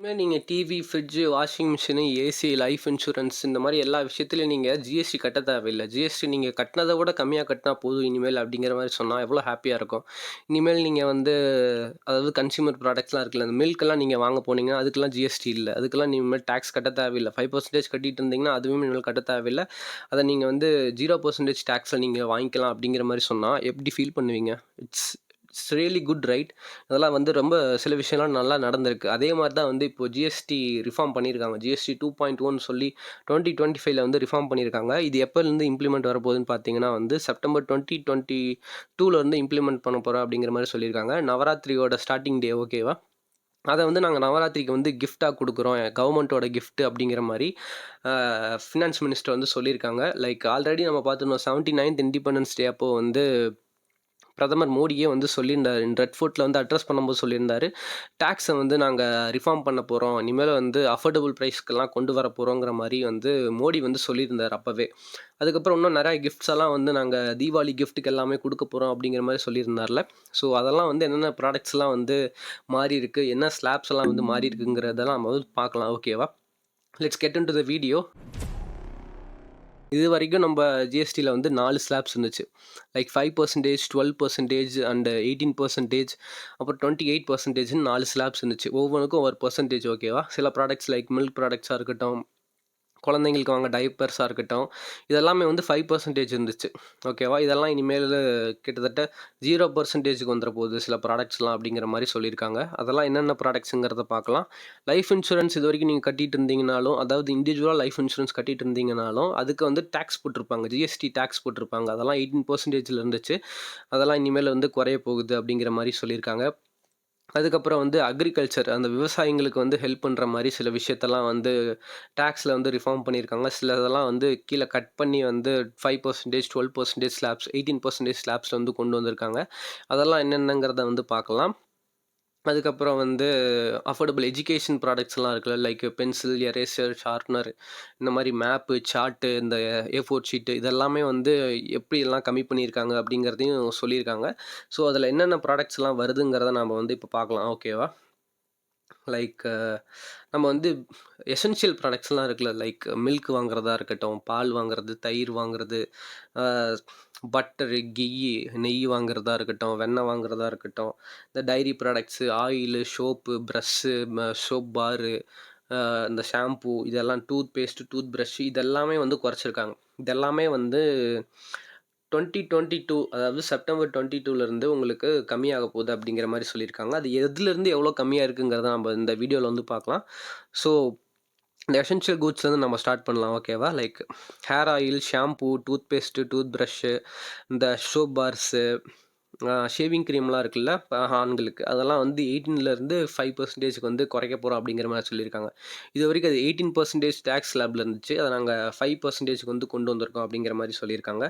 இனிமே நீங்க TV, fridge, washing machine, AC, life insurance இந்த மாரி எல்லா விஷயத்துலயும் நீங்க ஜிஎஸ்டி கட்ட தேவையில்ல. ஜிஎஸ்டி நீங்க கட்டினத விட கம்மியா கட்டினா போதும் இனிமேல் அப்படிங்கிற மாரி சொன்னா எவ்வளோ ஹாப்பியா இருக்கும். இனிமேல் நீங்க வந்து அதாவது கன்சியூமர் ப்ராடக்ட்ஸ்லாம் இருக்குல்ல, அந்த மில்க்லாம் நீங்க வாங்க போனீங்கன்னா, அதுக்கெல்லாம் ஜிஎஸ்டி இல்ல. அதுக்கெல்லாம் நீ இனிமேல் டாக்ஸ் கட்ட தேவையில்ல. 5% கட்டிட்டு இருந்தீங்கன்னா, அதுவுமே இனிமேல் கட்ட தேவையில்ல. அத நீங்க வந்து 0% டாக்ஸ்ல நீங்க வாங்கிக்கலாம் அப்படிங்கிற மாரி சொன்னா எப்படி ஃபீல் பண்ணுவீங்க? It's it's really good right. அதெல்லாம் வந்து ரொம்ப சில விஷயம்லாம் நல்லா நடந்திருக்கு. அதே மாரி தான் வந்து இப்போ ஜிஎஸ்டி ரிஃபார்ம் பண்ணியிருக்காங்க. ஜிஎஸ்டி 2.1 சொல்லி 2025ல வந்து ரிஃபார்ம் பண்ணியிருக்காங்க. இது எப்போலேருந்து இம்ப்ளிமெண்ட் வரப்போகுதுன்னு பார்த்தீங்கன்னா வந்து செப்டம்பர் 2022லேருந்து இம்ப்ளிமெண்ட் பண்ண போறோம் அப்படிங்கிற மாரி சொல்லியிருக்காங்க. நவராத்திரியோட ஸ்டார்ட்டிங் டே ஓகேவா? அத வந்து நாங்க நவராத்திரிக்கு வந்து கிஃப்ட்டா குடுக்குறோம். கவர்மெண்ட்டோட கிஃப்ட் அப்படிங்கிற மாரி ஃபினான்ஸ் மினிஸ்டர் வந்து சொல்லியிருக்காங்க. லைக் ஆல்ரெடி நம்ம பார்த்துருந்தோம் 79த் இண்டிபெண்டன்ஸ் டே அப்போ வந்து பிரதமர் மோடியே வந்து சொல்லியிருந்தாரு. ரெட் ஃபோர்ட்ல வந்து அட்ரஸ் பண்ணும்போது சொல்லியிருந்தாரு. டாக்ஸை வந்து நாங்கள் ரிஃபார்ம் பண்ண போகிறோம். இனிமேல் வந்து அஃபோர்டபுள் ப்ரைஸ்க்கெல்லாம் கொண்டு வர போகிறோங்கிற மாதிரி வந்து மோடி வந்து சொல்லியிருந்தார் அப்போவே. அதுக்கப்புறம் இன்னும் நிறைய கிஃப்ட்ஸ் எல்லாம் வந்து நாங்கள் தீபாவளி கிஃப்ட்டுக்கு எல்லாமே கொடுக்க போகிறோம் அப்படிங்கிற மாதிரி சொல்லியிருந்தார்ல. ஸோ அதெல்லாம் வந்து என்னென்ன ப்ராடக்ட்ஸ்லாம் வந்து மாறி இருக்கு, என்ன ஸ்லாப்ஸ் எல்லாம் வந்து மாறி இருக்குங்கிறதெல்லாம் நம்ம வந்து பார்க்கலாம். ஓகேவா? Let's get in to the video. இது வரைக்கும் நம்ம ஜிஎஸ்டியில் வந்து 4 ஸ்லாப்ஸ் இருந்துச்சு. லைக் 5%, 12% அண்ட் 18%, அப்புறம் 28%ன்னு 4 ஸ்லாப்ஸ் இருந்துச்சு. ஒவ்வொன்றுக்கும் ஒரு பர்சன்டேஜ் ஓகேவா. சில ப்ராடக்ட்ஸ் லைக் மில்க் ப்ராடக்ட்ஸாக இருக்கட்டும், குழந்தைங்களுக்கு வாங்க டைப்பர்ஸாக இருக்கட்டும், இதெல்லாமே வந்து 5% இருந்துச்சு. ஓகேவா. இதெல்லாம் இனிமேல் கிட்டத்தட்ட 0%க்கு வந்துட போகுது சில ப்ராடக்ட்ஸ்லாம் அப்படிங்கிற மாதிரி சொல்லியிருக்காங்க. அதெல்லாம் என்னென்ன ப்ராடக்ட்ஸுங்கிறத பார்க்கலாம். லைஃப் இன்சூரன்ஸ் இது வரைக்கும் நீங்கள் கட்டிட்டு இருந்தீங்கனாலும், அதாவது இண்டிவிஜுவலாக லைஃப் இன்சூரன்ஸ் கட்டிட்டு இருந்தீங்கனாலும் அதுக்கு வந்து டேக்ஸ் போட்டிருப்பாங்க, ஜிஎஸ்டி டேக்ஸ் போட்டிருப்பாங்க. அதெல்லாம் 18%ல் இருந்துச்சு. அதெல்லாம் இனிமேல் வந்து குறைய போகுது அப்படிங்கிற மாதிரி சொல்லியிருக்காங்க. அதுக்கப்புறம் வந்து அக்ரிகல்ச்சர், அந்த விவசாயிங்களுக்கு வந்து ஹெல்ப் பண்ணுற மாதிரி சில விஷயத்தெல்லாம் வந்து டேக்ஸில் வந்து ரிஃபார்ம் பண்ணியிருக்காங்க. சில இதெல்லாம் வந்து கீழே கட் பண்ணி வந்து 5%, 12% ஸ்லாப்ஸ், 18% ஸ்லாப்ஸில் வந்து கொண்டு வந்திருக்காங்க. அதெல்லாம் என்னென்னங்கிறத வந்து பார்க்கலாம். அதுக்கப்புறம் வந்து அஃபோர்டபுள் எஜுகேஷன் ப்ராடக்ட்ஸ்லாம் இருக்குல்ல, லைக் பென்சில், எரேசர், ஷார்ப்னர், இந்த மாதிரி மேப்பு, சார்ட்டு, இந்த ஏ4 ஷீட்டு, இதெல்லாமே வந்து எப்படி எல்லாம் கம்மி பண்ணியிருக்காங்க அப்படிங்கிறதையும் சொல்லியிருக்காங்க. ஸோ அதில் என்னென்ன ப்ராடக்ட்ஸ்லாம் வருதுங்கிறத நம்ம வந்து இப்போ பார்க்கலாம். ஓகேவா. லைக் நம்ம வந்து எசென்ஷியல் ப்ராடக்ட்ஸ்லாம் இருக்குல்ல, லைக் மில்க் வாங்குறதா இருக்கட்டும், பால் வாங்குறது, தயிர் வாங்குறது, பட்டரு, கீயி, நெய் வாங்குறதா இருக்கட்டும், வெண்ணெய் வாங்குறதா இருக்கட்டும், இந்த dairy products, oil, soap, brush, soap bar, இந்த ஷாம்பூ, இதெல்லாம் டூத் பேஸ்ட்டு, டூத் ப்ரஷ்ஷு, இதெல்லாமே வந்து குறைச்சிருக்காங்க. இதெல்லாமே வந்து 2022, அதாவது செப்டம்பர் 22லேருந்து உங்களுக்கு கம்மியாக போகுது அப்படிங்கிற மாதிரி சொல்லியிருக்காங்க. அது எதுலேருந்து எவ்வளோ கம்மியாக இருக்குங்கிறத நம்ம இந்த வீடியோவில் வந்து பார்க்கலாம். ஸோ இந்த எசென்ஷியல் கூட்ஸ்லேருந்து நம்ம ஸ்டார்ட் பண்ணலாம். ஓகேவா. Like hair oil, shampoo, tooth paste, tooth brush, இந்த சோப் பார்ஸு, ஷேவிங் க்ரீம்லாம் இருக்குல்ல ஆண்களுக்கு, அதெல்லாம் வந்து 18லேருந்து 5%க்கு வந்து குறைக்க போகிறோம் அப்படிங்கிற மாதிரி சொல்லியிருக்காங்க. இது வரைக்கும் அது 18% டேக்ஸ் ஸ்லாப்ல இருந்துச்சு. அதை நாங்கள் 5%க்கு வந்து கொண்டு வந்திருக்கோம் அப்படிங்கிற மாதிரி சொல்லியிருக்காங்க.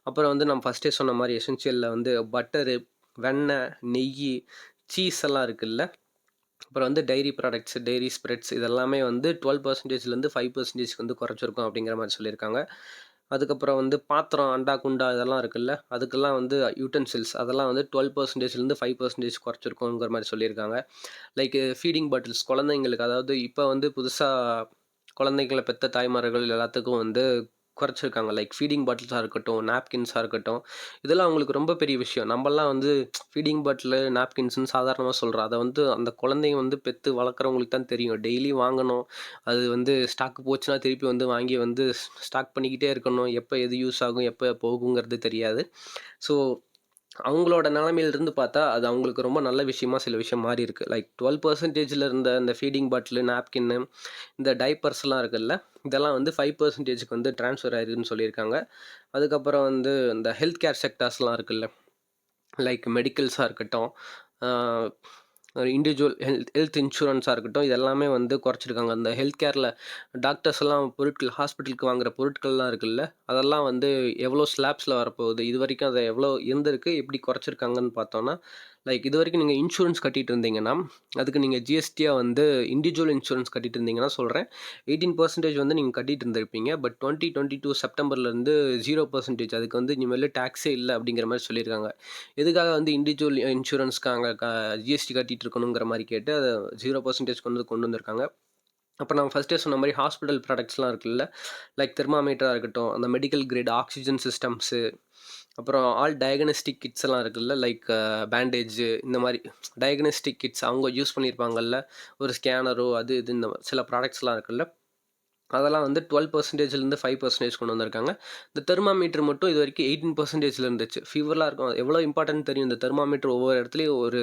அப்புறம் வந்து நம்ம ஃபஸ்ட்டே சொன்ன மாதிரி எசென்ஷியலில் வந்து பட்டரு, வெண்ணெய், நெய், சீஸ் எல்லாம் இருக்குல்ல. அப்புறம் வந்து டைரி ப்ராடக்ட்ஸ், டைரி ஸ்ப்ரெட்ஸ், இதெல்லாமே வந்து 12%லேருந்து 5%க்கு வந்து குறைச்சிருக்கோம் அப்படிங்கிற மாதிரி சொல்லியிருக்காங்க. அதுக்கப்புறம் வந்து பாத்திரம், அண்டா, குண்டா இதெல்லாம் இருக்குல்ல, அதுக்கெல்லாம் வந்து யூட்டன்சில்ஸ், அதெல்லாம் வந்து 12%லேருந்து 5% குறைச்சிருக்கோங்கிற மாதிரி சொல்லியிருக்காங்க. லைக் ஃபீடிங் பாட்டில்ஸ், குழந்தைங்களுக்கு, அதாவது இப்போ வந்து புதுசாக குழந்தைங்களை பெற்ற தாய்மார்கள் எல்லாத்துக்கும் வந்து குறைச்சிருக்காங்க. லைக் ஃபீடிங் பாட்டில்ஸாக இருக்கட்டும், நாப்கின்ஸாக இருக்கட்டும், இதெல்லாம் அவங்களுக்கு ரொம்ப பெரிய விஷயம். நம்மலாம் வந்து ஃபீடிங் பாட்டிலு, நாப்கின்ஸ்னு சாதாரணமாக சொல்கிறோம். அதை வந்து அந்த குழந்தைங்க வந்து பெற்று வளர்க்குறவங்களுக்கு தான் தெரியும். டெய்லி வாங்கணும், அது வந்து ஸ்டாக்கு போச்சுன்னா திருப்பி வந்து வாங்கி வந்து ஸ்டாக் பண்ணிக்கிட்டே இருக்கணும். எப்போ எது யூஸ் ஆகும், எப்போ போகுங்கிறது தெரியாது. ஸோ அவங்களோட நிலைமையிலிருந்து பார்த்தா அது அவங்களுக்கு ரொம்ப நல்ல விஷயமா சில விஷயம் மாறி இருக்கு. லைக் 12%ல இருந்த இந்த ஃபீடிங் பாட்டிலு, நாப்கின்னு, இந்த டைப்பர்ஸ்லாம் இருக்குல்ல, இதெல்லாம் வந்து 5%க்கு வந்து ட்ரான்ஸ்ஃபர் ஆயிருக்குன்னு சொல்லியிருக்காங்க. அதுக்கப்புறம் வந்து இந்த ஹெல்த் கேர் செக்டார்ஸ்லாம் இருக்குல்ல, லைக் மெடிக்கல்ஸாக இருக்கட்டும், இண்டிவிஜுவல் ஹெல்த் இன்சூரன்ஸாக இருக்கட்டும், இதெல்லாமே வந்து குறைச்சிருக்காங்க. அந்த ஹெல்த் கேரில் டாக்டர்ஸ் எல்லாம் பொருட்கள், ஹாஸ்பிட்டலுக்கு வாங்குற பொருட்கள்லாம் இருக்குல்ல, அதெல்லாம் வந்து எவ்வளோ ஸ்லாப்ஸில் வரப்போகுது, இது வரைக்கும் அதை எவ்வளோ இருந்திருக்கு, எப்படி குறைச்சிருக்காங்கன்னு பார்த்தோன்னா, லைக் இது வரைக்கும் நீங்கள் இன்சூரன்ஸ் கட்டிட்டு இருந்தீங்கன்னா, அதுக்கு நீங்கள் ஜிஎஸ்டியாக வந்து இண்டிவிஜுவல் இன்சூரன்ஸ் கட்டிட்டு இருந்தீங்கன்னா சொல்கிறேன், 18% வந்து நீங்கள் கட்டிட்டு இருந்திருப்பீங்க. பட் 2022 செப்டம்பர்லேருந்து 0% அதுக்கு வந்து இனிமேல் டேக்ஸே இல்லை அப்படிங்கிற மாதிரி சொல்லியிருக்காங்க. எதுக்காக வந்து இண்டிவிஜுவல் இன்சூரன்ஸ்க்காக ஜிஎஸ்டி கட்டிட்டு இருக்கணுங்கிற மாதிரி கேட்டு அதை 0% கொண்டு வந்திருக்காங்க. அப்போ நான் ஃபஸ்ட்டே சொன்ன மாதிரி ஹாஸ்பிட்டல் ப்ராடக்ட்ஸ்லாம் இருக்குல்ல, லைக் தெர்மாமீட்டராக இருக்கட்டும், அந்த மெடிக்கல் கிரேட் ஆக்சிஜன் சிஸ்டம்ஸு, அப்புறம் ஆல் டயக்னஸ்டிக் கிட்ஸ் எல்லாம் இருக்குல்ல, லைக் பேண்டேஜு இந்த மாதிரி டயக்னஸ்டிக் கிட்ஸ் அவங்க யூஸ் பண்ணியிருப்பாங்கல்ல, ஒரு ஸ்கேனரோ அது இது இந்த சில ப்ராடக்ட்ஸ்லாம் இருக்குல்ல, அதெல்லாம் வந்து 12%லேருந்து 5% கொண்டு வந்திருக்காங்க. இந்த தெர்மாமீட்டர் மட்டும் இது வரைக்கும் 18%ல இருந்துச்சு. ஃபீவர்லாம் இருக்கும், எவ்வளோ இம்பார்ட்டன்ட் தெரியும் இந்த தெர்மாமீட்டர், ஒவ்வொரு இடத்துலையும் ஒரு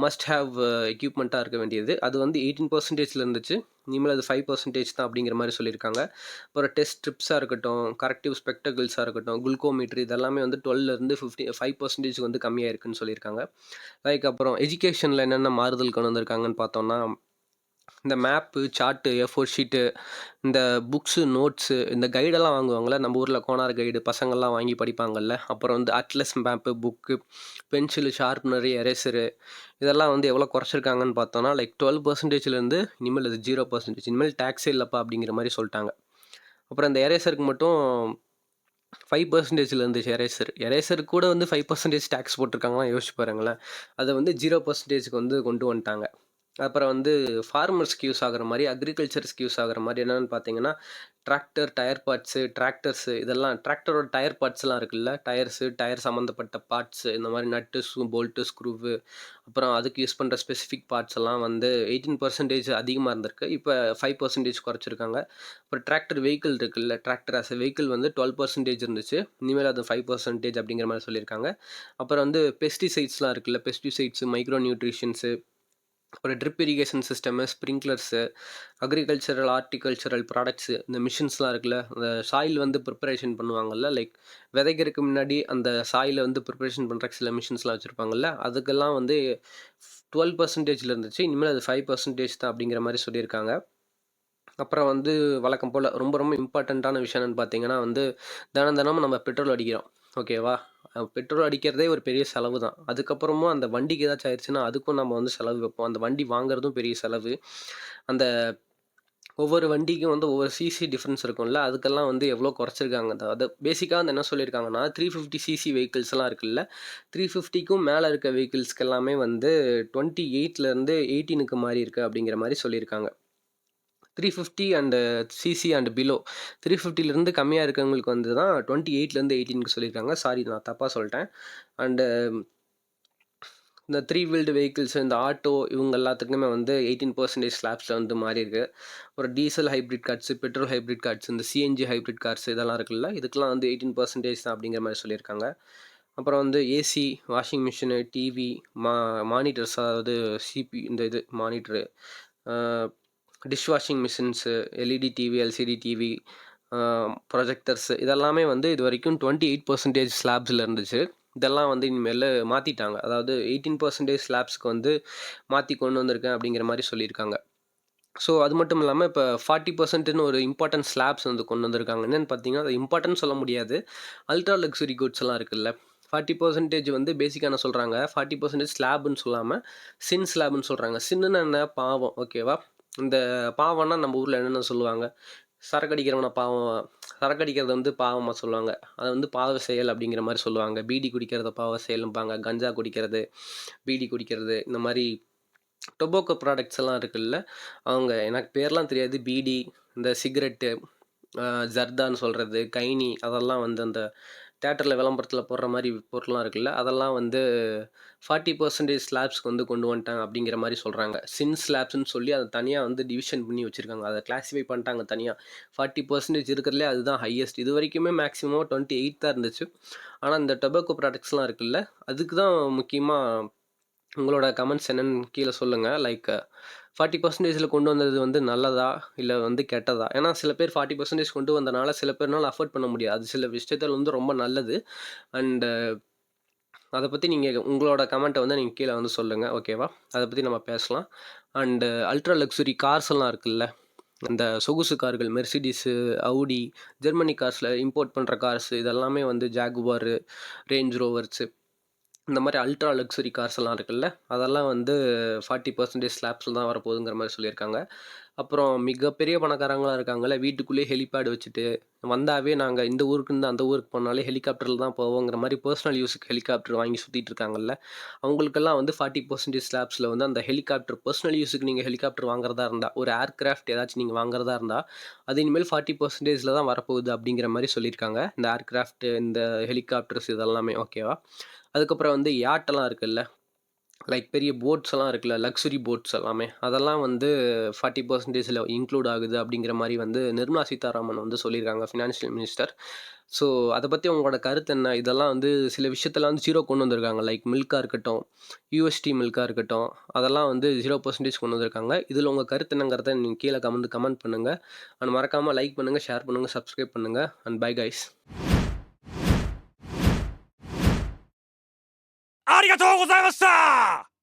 மஸ்ட் ஹேவ் எக்யூப்மெண்ட்டாக இருக்க வேண்டியது. அது வந்து 18%ல இருந்துச்சு, இனிமேல் அது 5% தான் அப்படிங்கிற மாதிரி சொல்லியிருக்காங்க. அப்புறம் டெஸ்ட் ஸ்ட்ரிப்ஸாக இருக்கட்டும், கரெக்டிவ் ஸ்பெக்டகிள்ஸாக இருக்கட்டும், குளுக்கோமீட்டர் இதெல்லாமே வந்து 12லேருந்து 5% வந்து கம்மியாக இருக்குன்னு சொல்லியிருக்காங்க. லைக் அப்புறம் எஜுகேஷனில் என்னென்ன மாறுதல் கொண்டு வந்திருக்காங்கன்னு பார்த்தோம்னா, இந்த மேப்பு, சார்ட்டு, A4 ஷீட்டு, இந்த புக்ஸு, நோட்ஸு, இந்த கைடெல்லாம் வாங்குவாங்கள்ல, நம்ம ஊரில் கோனார் கைடு பசங்கள்லாம் வாங்கி படிப்பாங்கள்ல, அப்புறம் வந்து atlas map, book, pencil, sharpener, eraser இதெல்லாம் வந்து எவ்வளோ குறைச்சிருக்காங்கன்னு பார்த்தோன்னா, லைக் 12%லேருந்து இனிமேல் அது 0%. இனிமேல் டேக்ஸே இல்லைப்பா அப்படிங்கிற மாதிரி சொல்லிட்டாங்க. அப்புறம் இந்த எரேசருக்கு மட்டும் 5%ல இருந்துச்சு எரேசர். எரேசருக்கு கூட வந்து 5% டேக்ஸ் போட்டிருக்காங்கன்னா யோசிச்சு பாருங்களேன். அதை வந்து 0%க்கு வந்து கொண்டு வந்துட்டாங்க. அப்புறம் வந்து ஃபார்மர்ஸ்க்கு யூஸ் ஆகுற மாதிரி, அக்ரிகல்ச்சர்ஸ்க்கு யூஸ் ஆகுற மாதிரி என்னென்னு பார்த்தீங்கன்னா, டிராக்டர் டயர் பார்ட்ஸு, டிராக்டர்ஸு இதெல்லாம் டிராக்டரோட டயர் பார்ட்ஸ்லாம் இருக்குல்ல, டயர் சம்மந்தப்பட்ட பார்ட்ஸு, இந்த மாதிரி நட்டு, போல்ட்டு, ஸ்க்ரூவு, அப்புறம் அதுக்கு யூஸ் பண்ணுற ஸ்பெசிஃபிக் பார்ட்ஸ் எல்லாம் வந்து 18% அதிகமாக இருந்திருக்கு. இப்போ 5% குறைச்சிருக்காங்க. அப்புறம் டிராக்டர் வெஹிக்கிள் இருக்குல்ல, டிராக்டர் ஆஸ் எ வெஹிக்கிள் வந்து 12% இருந்துச்சு, இனிமேல் அது 5% அப்படிங்கிற மாதிரி சொல்லியிருக்காங்க. அப்புறம் வந்து பெஸ்டிசைட்ஸ்லாம் இருக்குல்ல, பெஸ்டிசைட்ஸு, மைக்ரோ நியூட்ரிஷன்ஸு, அப்புறம் drip irrigation system, sprinklers, agricultural, horticultural products, இந்த மிஷின்ஸ்லாம் இருக்குல்ல, அந்த சாயில் வந்து ப்ரிப்பரேஷன் பண்ணுவாங்கல்ல, லைக் விதைக்கிறதுக்கு முன்னாடி அந்த சாயிலை வந்து ப்ரிப்பரேஷன் பண்ணுறக்கு சில மிஷின்ஸ்லாம் வச்சுருப்பாங்கல்ல, அதுக்கெல்லாம் வந்து 12%ல இருந்துச்சு, இனிமேல் அது 5% தான் அப்படிங்கிற மாதிரி சொல்லியிருக்காங்க. அப்புறம் வந்து வழக்கம் போல் ரொம்ப ரொம்ப இம்பார்ட்டண்ட்டான விஷயம் என்னென்னு பார்த்தீங்கன்னா வந்து, தினமும் நம்ம பெட்ரோல் அடிக்கிறோம், ஓகேவா? பெட்ரோல் அடிக்கிறதே ஒரு பெரிய செலவு தான். அதுக்கப்புறமும் அந்த வண்டிக்கு ஏதாச்சும் ஆயிடுச்சுன்னா அதுக்கும் நம்ம வந்து செலவு வைப்போம். அந்த வண்டி வாங்குறதும் பெரிய செலவு. அந்த ஒவ்வொரு வண்டிக்கும் வந்து ஒவ்வொரு சிசி டிஃப்ரென்ஸ் இருக்கும்ல, அதுக்கெல்லாம் வந்து எவ்வளோ குறைச்சிருக்காங்க. அது பேசிக்காக வந்து என்ன சொல்லியிருக்காங்கன்னா, 350 சிசி வெஹிக்கிள்ஸ்லாம் இருக்குல்ல, 350க்கும் மேலே இருக்க வெஹிக்கிள்ஸ்க்கு எல்லாமே வந்து 28லேருந்து 18க்கு மாறி இருக்குது அப்படிங்கிற மாதிரி சொல்லியிருக்காங்க. 350 அண்டு சிசி அண்ட் பிலோ 350லேருந்து கம்மியாக இருக்கவங்களுக்கு வந்து தான் 28லேருந்து 18க்கு சொல்லியிருக்காங்க. சாரி, நான் தப்பாக சொல்லிட்டேன். அண்டு இந்த 3 வீல்டு வெஹிக்கிள்ஸ், இந்த ஆட்டோ இவங்க எல்லாத்துக்குமே வந்து 18% ஸ்லாப்ஸில் வந்து மாறி இருக்கு. ஒரு diesel hybrid cars, petrol hybrid cars, இந்த சிஎன்ஜி ஹைப்ரிட் கார்ஸ் இதெல்லாம் இருக்குல்ல, இதுக்கெலாம் வந்து 18% தான் அப்படிங்கிற மாதிரி சொல்லியிருக்காங்க. அப்புறம் வந்து AC, washing machine, TV, monitors, அதாவது இந்த இது monitor, dish washing machines, LED TV, LCD TV, projectors இதெல்லாமே வந்து இது வரைக்கும் 28% ஸ்லாப்ஸில் இருந்துச்சு. இதெல்லாம் வந்து இனிமேல் மாற்றிட்டாங்க. அதாவது 18% ஸ்லாப்ஸ்க்கு வந்து மாற்றி கொண்டு வந்திருக்கேன் அப்படிங்கிற மாதிரி சொல்லியிருக்காங்க. ஸோ அது மட்டும் இல்லாமல் இப்போ 40%ன்னு ஒரு இம்பார்ட்டன்ட் ஸ்லாப்ஸ் வந்து கொண்டு வந்திருக்காங்க. என்னென்னு பார்த்தீங்கன்னா, அது இம்பார்ட்டன்ட் சொல்ல முடியாது. அல்ட்ரா லக்ஸுரி குட்ஸ் எல்லாம் இருக்குல்ல, 40% வந்து பேசிக்காக என்ன சொல்கிறாங்க, 40% ஸ்லாப்னு சொல்லாமல் சின் ஸ்லாப்னு சொல்கிறாங்க. சின்னுன்னு என்ன, பாவம், ஓகேவா? இந்த பாவம்னா நம்ம ஊரில் என்னென்ன சொல்லுவாங்க, சரக்கு அடிக்கிறவனை பாவம், சரக்கு அடிக்கிறத வந்து பாவமாக சொல்லுவாங்க, அதை வந்து பாவ செயல் அப்படிங்கிற மாதிரி சொல்லுவாங்க. பீடி குடிக்கிறத பாவ செயலும்பாங்க, கஞ்சா குடிக்கிறது, பீடி குடிக்கிறது, இந்த மாதிரி டொபாக்கோ ப்ராடக்ட்ஸ் எல்லாம் இருக்குல்ல, அவங்க எனக்கு பேர்லாம் தெரியாது, பீடி, இந்த சிகரெட்டு, ஜர்தான்னு சொல்கிறது, கைனி, அதெல்லாம் வந்து அந்த தேட்டரில் விளம்பரத்தில் போடுற மாதிரி பொருள்லாம் இருக்குல்ல, அதெல்லாம் வந்து 40% ஸ்லாப்ஸ்க்கு வந்து கொண்டு வந்துட்டாங்க அப்படிங்கிற மாதிரி சொல்கிறாங்க. சின் ஸ்லாப்ஸ்ன்னு சொல்லி அதை தனியாக வந்து டிவிஷன் பண்ணி வச்சுருக்காங்க, அதை கிளாஸிஃபை பண்ணிட்டாங்க தனியாக. 40% இருக்கிறதுலே அதுதான் ஹையஸ்ட். இது வரைக்குமே மேக்ஸிமம் 28 தான் இருந்துச்சு. ஆனால் இந்த டொபாக்கோ ப்ராடக்ட்ஸ்லாம் இருக்குல்ல, அதுக்கு தான் முக்கியமாக உங்களோட கமெண்ட்ஸ் என்னென்னு கீழே சொல்லுங்கள். லைக் 40%ல் கொண்டு வந்தது வந்து நல்லதா இல்லை வந்து கெட்டதா? ஏன்னா சில பேர் 40% கொண்டு வந்தனால சில பேர்னால அஃபோர்ட் பண்ண முடியாது. அது சில விஷயத்தில் வந்து ரொம்ப நல்லது. அண்டு அதை பற்றி நீங்கள் உங்களோட கமெண்ட்டை வந்து நீங்கள் கீழே வந்து சொல்லுங்கள், ஓகேவா? அதை பற்றி நம்ம பேசலாம். அண்டு அல்ட்ரா லக்ஸுரி கார்ஸ் எல்லாம் இருக்குல்ல, இந்த சொகுசு கார்கள் மெர்சிடிஸு, அவுடி, ஜெர்மனி கார்ஸில இம்போர்ட் பண்ற கார்ஸ் இதெல்லாமே வந்து ஜாகுவாரு, ரேஞ்ச் ரோவர்ஸு இந்த மாரி அல்ட்ரா லக்ஸுரி கார்ஸ் எல்லாம் இருக்குல்ல, அதெல்லாம் வந்து 40% ஸ்லாப்ஸ்ல தான் வரப்போகுதுங்கிற மாரி சொல்லியிருக்காங்க. அப்புறம் மிகப்பெரிய பணக்காரங்களா இருக்காங்கல்ல, வீட்டுக்குள்ளேயே ஹெலிபேட் வச்சுட்டு, வந்தாவே நாங்க இந்த ஊருக்குருந்து அந்த ஊருக்கு போனாலே ஹெலிகாப்டர்ல தான் போவோங்கிற மாரி பெர்சனல் யூஸுக்கு ஹெலிகாப்டர் வாங்கி சுத்திட்டு இருக்காங்கல்ல, அவங்களுக்கெல்லாம் வந்து 40% ஸ்லாப்ஸ்ல வந்து அந்த ஹெலிகாப்டர் பெர்சனல் யூஸுக்கு நீங்க ஹெலிகாப்டர் வாங்குறதா இருந்தா, ஒரு ஏர்கிராஃப்ட் ஏதாச்சும் நீங்க வாங்குறதா இருந்தா, அது இனிமேல் 40%ல தான் வரப்போகுது அப்படிங்கிற மாரி சொல்லியிருக்காங்க. இந்த ஏர்கிராஃப்ட், இந்த ஹெலிகாப்டர்ஸ் இதெல்லாமே ஓகேவா. அதுக்கப்புறம் வந்து யாட்டெல்லாம் இருக்குல்ல, லைக் பெரிய போட்ஸ் எல்லாம் இருக்குல்ல, லக்ஸுரி போட்ஸ் எல்லாமே. அதெல்லாம் வந்து 40%ல இன்க்ளூட் ஆகுது அப்படிங்கிற மாரி வந்து நிர்மலா சீதாராமன் வந்து சொல்லியிருக்காங்க, ஃபினான்ஷியல் மினிஸ்டர். ஸோ அத பத்தி உங்களோட கருத்து என்ன? இதெல்லாம் வந்து சில விஷயத்தலாம் வந்து 0 கொண்டு வந்திருக்காங்க. லைக் மில்க்கா இருக்கட்டும், யுஎஸ்டி மில்க்கா இருக்கட்டும், அதெல்லாம் வந்து 0% கொண்டு வந்திருக்காங்க. இதில உங்க கருத்து என்னங்கிறத நீங்க கீழ கமெண்ட் பண்ணுங்க. அண்ட் மறக்காம லைக் பண்ணுங்க, ஷேர் பண்ணுங்க, சப்ஸ்கிரைப் பண்ணுங்க. And bye guys. ありがとうございました